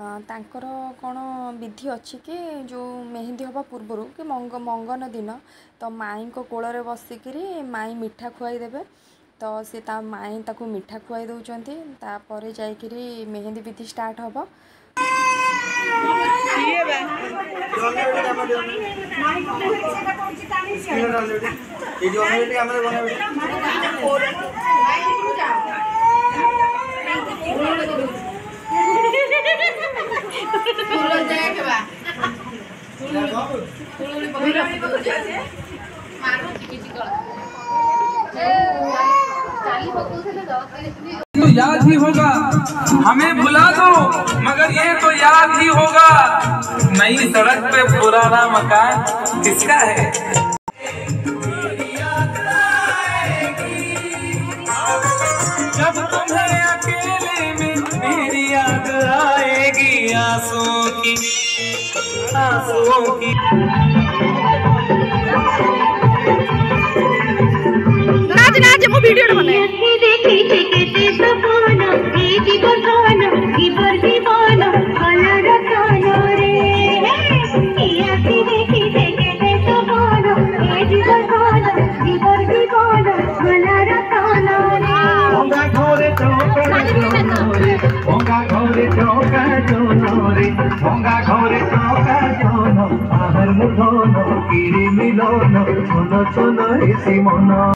तांकर कौन विधि अच्छी कि जो मेहंदी हवा पूर्वर कि मंगन दिन तो माई को कोल बसिकी माई मिठा खुआई देवे तो सी माई ताको मिठा खुआई दौरान तापर जाकि मेहंदी विधि स्टार्ट हम। तो याद ही होगा, हमें भुला दो मगर ये तो याद ही होगा, नई सड़क पे पुराना मकान किसका है। जब तुम्हें अकेले में मेरी याद आएगी आंसुओं की नाच मु वीडियो बने मिलन